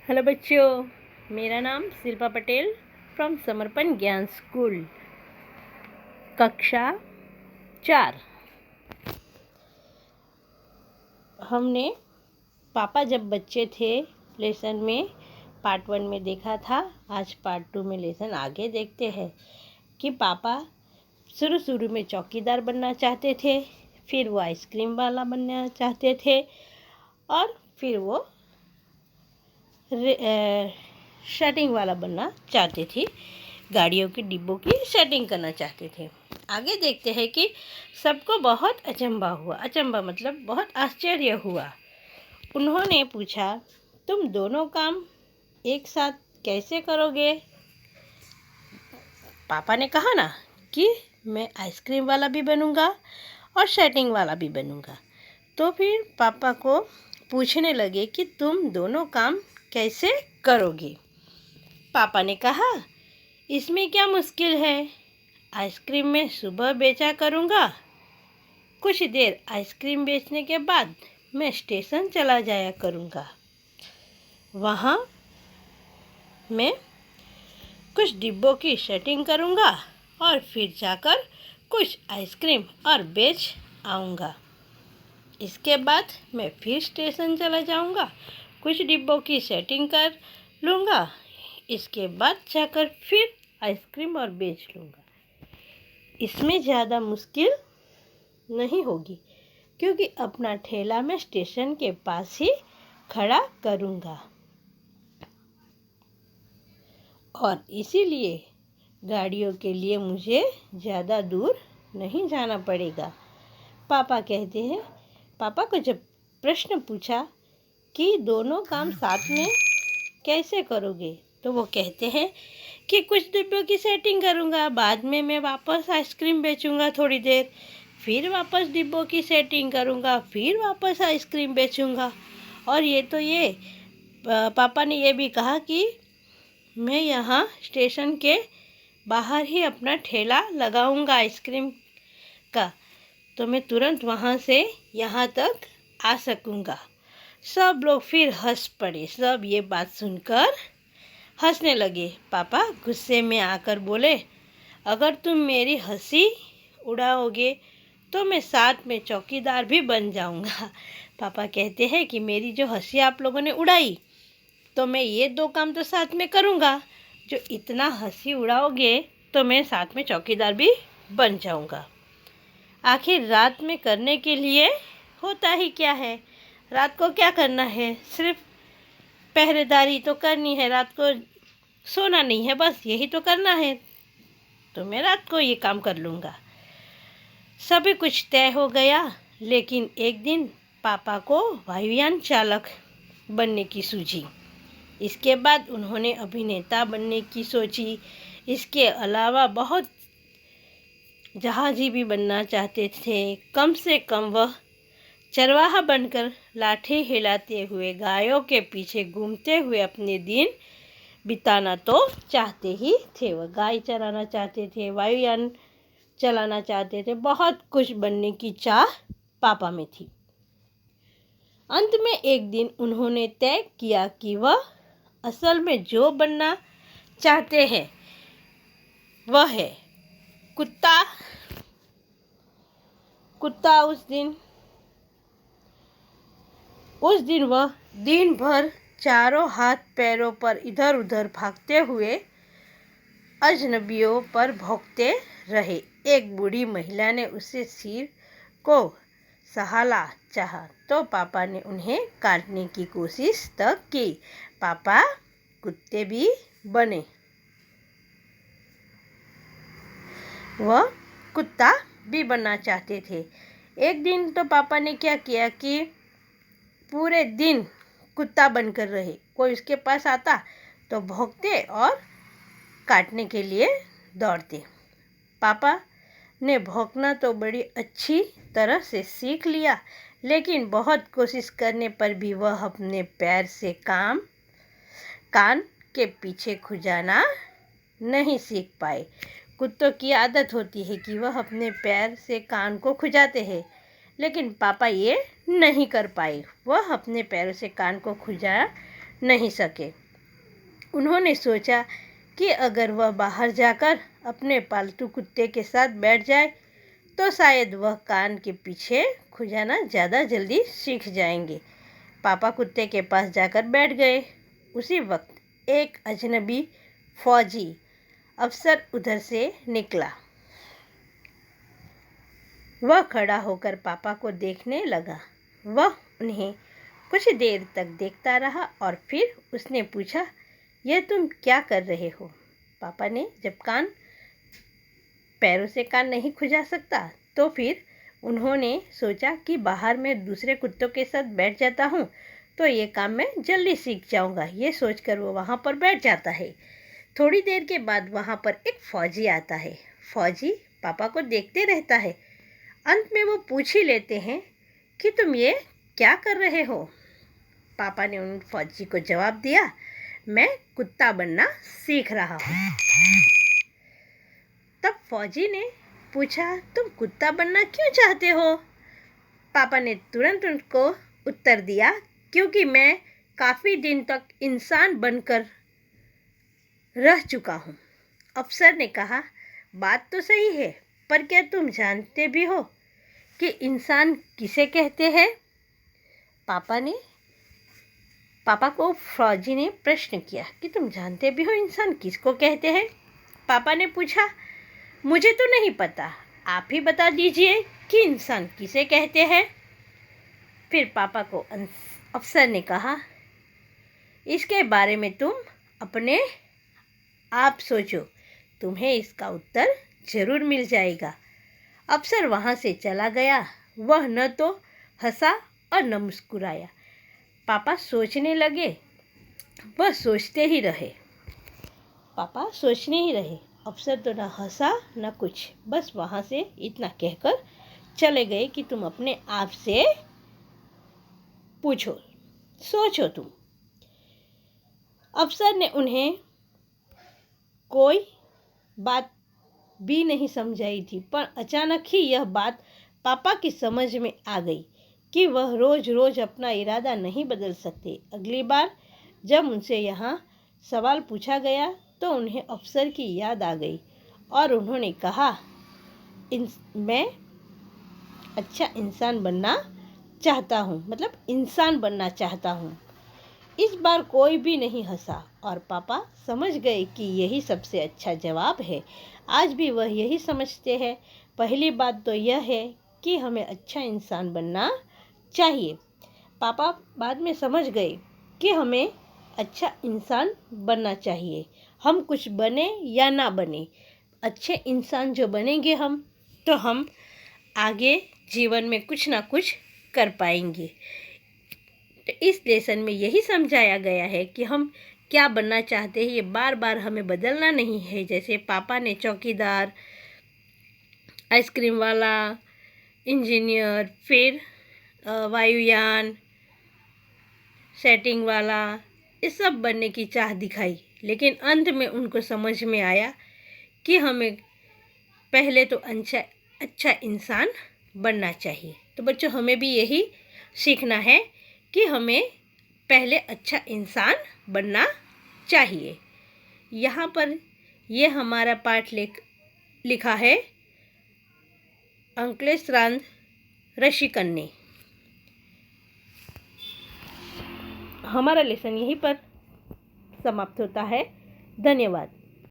Hello बच्चों, मेरा नाम शिल्पा पटेल फ्रॉम समर्पण ज्ञान स्कूल, कक्षा 4। हमने पापा जब बच्चे थे लेसन में पार्ट 1 में देखा था। आज पार्ट 2 में लेसन आगे देखते हैं कि पापा शुरू में चौकीदार बनना चाहते थे, फिर वो आइसक्रीम वाला बनना चाहते थे और फिर वो सेटिंग वाला बनना चाहते थे, गाड़ियों के डिब्बों की सेटिंग करना चाहते थे। आगे देखते हैं कि सबको बहुत अचंभा हुआ। अचंभा मतलब बहुत आश्चर्य हुआ। उन्होंने पूछा, तुम दोनों काम एक साथ कैसे करोगे? पापा ने कहा ना कि मैं आइसक्रीम वाला भी बनूंगा और सेटिंग वाला भी बनूंगा। तो फिर पापा को पूछने लगे कि तुम दोनों काम कैसे करोगे? पापा ने कहा, इसमें क्या मुश्किल है, आइसक्रीम मैं सुबह बेचा करूँगा। कुछ देर आइसक्रीम बेचने के बाद मैं स्टेशन चला जाया करूँगा। वहाँ मैं कुछ डिब्बों की सेटिंग करूँगा और फिर जाकर कुछ आइसक्रीम और बेच आऊँगा। इसके बाद मैं फिर स्टेशन चला जाऊँगा, कुछ डिब्बों की सेटिंग कर लूँगा। इसके बाद जाकर फिर आइसक्रीम और बेच लूँगा। इसमें ज़्यादा मुश्किल नहीं होगी, क्योंकि अपना ठेला मैं स्टेशन के पास ही खड़ा करूँगा और इसीलिए गाड़ियों के लिए मुझे ज़्यादा दूर नहीं जाना पड़ेगा। पापा कहते हैं, पापा को जब प्रश्न पूछा कि दोनों काम साथ में कैसे करोगे, तो वो कहते हैं कि कुछ डिब्बों की सेटिंग करूँगा, बाद में मैं वापस आइसक्रीम बेचूँगा थोड़ी देर, फिर वापस डिब्बों की सेटिंग करूँगा, फिर वापस आइसक्रीम बेचूँगा। और पापा ने ये भी कहा कि मैं यहाँ स्टेशन के बाहर ही अपना ठेला लगाऊँगा आइसक्रीम का, तो मैं तुरंत वहाँ से यहाँ तक आ सकूँगा। सब लोग फिर हंस पड़े। सब ये बात सुनकर हंसने लगे। पापा गुस्से में आकर बोले, अगर तुम मेरी हंसी उड़ाओगे तो मैं साथ में चौकीदार भी बन जाऊँगा। पापा कहते हैं कि मेरी जो हंसी आप लोगों ने उड़ाई, तो मैं ये 2 काम तो साथ में करूँगा। जो इतना हंसी उड़ाओगे तो मैं साथ में चौकीदार भी बन जाऊँगा। आखिर रात में करने के लिए होता ही क्या है? रात को क्या करना है? सिर्फ पहरेदारी तो करनी है, रात को सोना नहीं है, बस यही तो करना है। तो मैं रात को ये काम कर लूँगा। सभी कुछ तय हो गया, लेकिन एक दिन पापा को वायुयान चालक बनने की सूझी। इसके बाद उन्होंने अभिनेता बनने की सोची। इसके अलावा बहुत जहाजी भी बनना चाहते थे। कम से कम वह चरवाहा बनकर लाठी हिलाते हुए गायों के पीछे घूमते हुए अपने दिन बिताना तो चाहते ही थे। वह गाय चराना चाहते थे, वायुयान चलाना चाहते थे, बहुत कुछ बनने की चाह पापा में थी। अंत में एक दिन उन्होंने तय किया कि वह असल में जो बनना चाहते हैं वह है कुत्ता। उस दिन वह दिन भर चारों हाथ पैरों पर इधर उधर भागते हुए अजनबियों पर भौंकते रहे। एक बूढ़ी महिला ने उससे सिर को सहारा चाहा तो पापा ने उन्हें काटने की कोशिश तक की। पापा कुत्ते भी बने। वह कुत्ता भी बनना चाहते थे। एक दिन तो पापा ने क्या किया कि पूरे दिन कुत्ता बनकर रहे। कोई उसके पास आता तो भौंकते और काटने के लिए दौड़ते। पापा ने भौंकना तो बड़ी अच्छी तरह से सीख लिया, लेकिन बहुत कोशिश करने पर भी वह अपने पैर से कान के पीछे खुजाना नहीं सीख पाए। कुत्तों की आदत होती है कि वह अपने पैर से कान को खुजाते हैं, लेकिन पापा ये नहीं कर पाए। वह अपने पैरों से कान को खुजा नहीं सके। उन्होंने सोचा कि अगर वह बाहर जाकर अपने पालतू कुत्ते के साथ बैठ जाए तो शायद वह कान के पीछे खुजाना ज़्यादा जल्दी सीख जाएंगे। पापा कुत्ते के पास जाकर बैठ गए। उसी वक्त एक अजनबी फौजी अफसर उधर से निकला। वह खड़ा होकर पापा को देखने लगा। वह उन्हें कुछ देर तक देखता रहा और फिर उसने पूछा, यह तुम क्या कर रहे हो? पापा ने जब पैरों से कान नहीं खुजा सकता तो फिर उन्होंने सोचा कि बाहर मैं दूसरे कुत्तों के साथ बैठ जाता हूँ तो ये काम मैं जल्दी सीख जाऊँगा। ये सोचकर वो वहाँ पर बैठ जाता है। थोड़ी देर के बाद वहाँ पर एक फौजी आता है। फौजी पापा को देखते रहता है। अंत में वो पूछ ही लेते हैं कि तुम ये क्या कर रहे हो? पापा ने उन फौजी को जवाब दिया, मैं कुत्ता बनना सीख रहा हूँ। तब फौजी ने पूछा, तुम कुत्ता बनना क्यों चाहते हो? पापा ने तुरंत उनको उत्तर दिया, क्योंकि मैं काफ़ी दिन तक इंसान बनकर रह चुका हूँ। अफसर ने कहा, बात तो सही है, पर क्या तुम जानते भी हो कि इंसान किसे कहते हैं? पापा को फौजी ने प्रश्न किया कि तुम जानते भी हो इंसान किसको कहते हैं? पापा ने पूछा, मुझे तो नहीं पता, आप ही बता दीजिए कि इंसान किसे कहते हैं। फिर पापा को अफसर ने कहा, इसके बारे में तुम अपने आप सोचो, तुम्हें इसका उत्तर जरूर मिल जाएगा। अफसर वहाँ से चला गया। वह न तो हंसा और न मुस्कुराया। पापा सोचने लगे। वह सोचते ही रहे। पापा सोचने ही रहे। अफसर तो न हंसा न कुछ, बस वहाँ से इतना कहकर चले गए कि तुम अपने आप से पूछो, सोचो तुम। अफसर ने उन्हें कोई बात भी नहीं समझाई थी, पर अचानक ही यह बात पापा की समझ में आ गई कि वह रोज़ रोज़ अपना इरादा नहीं बदल सकते। अगली बार जब उनसे यहाँ सवाल पूछा गया तो उन्हें अफसर की याद आ गई और उन्होंने कहा, मैं अच्छा इंसान बनना चाहता हूँ, मतलब इंसान बनना चाहता हूँ। इस बार कोई भी नहीं हंसा और पापा समझ गए कि यही सबसे अच्छा जवाब है। आज भी वह यही समझते हैं। पहली बात तो यह है कि हमें अच्छा इंसान बनना चाहिए। पापा बाद में समझ गए कि हमें अच्छा इंसान बनना चाहिए। हम कुछ बने या ना बने, अच्छे इंसान जो बनेंगे हम, तो हम आगे जीवन में कुछ ना कुछ कर पाएंगे। तो इस लेसन में यही समझाया गया है कि हम क्या बनना चाहते हैं, ये बार बार हमें बदलना नहीं है। जैसे पापा ने चौकीदार, आइसक्रीम वाला, इंजीनियर, फिर वायुयान, सेटिंग वाला, ये सब बनने की चाह दिखाई, लेकिन अंत में उनको समझ में आया कि हमें पहले तो अच्छा इंसान बनना चाहिए। तो बच्चों, हमें भी यही सीखना है कि हमें पहले अच्छा इंसान बनना चाहिए। यहाँ पर ये हमारा पाठ लिखा है अंकलेश रांद रशिकन ने। हमारा लेसन यहीं पर समाप्त होता है। धन्यवाद।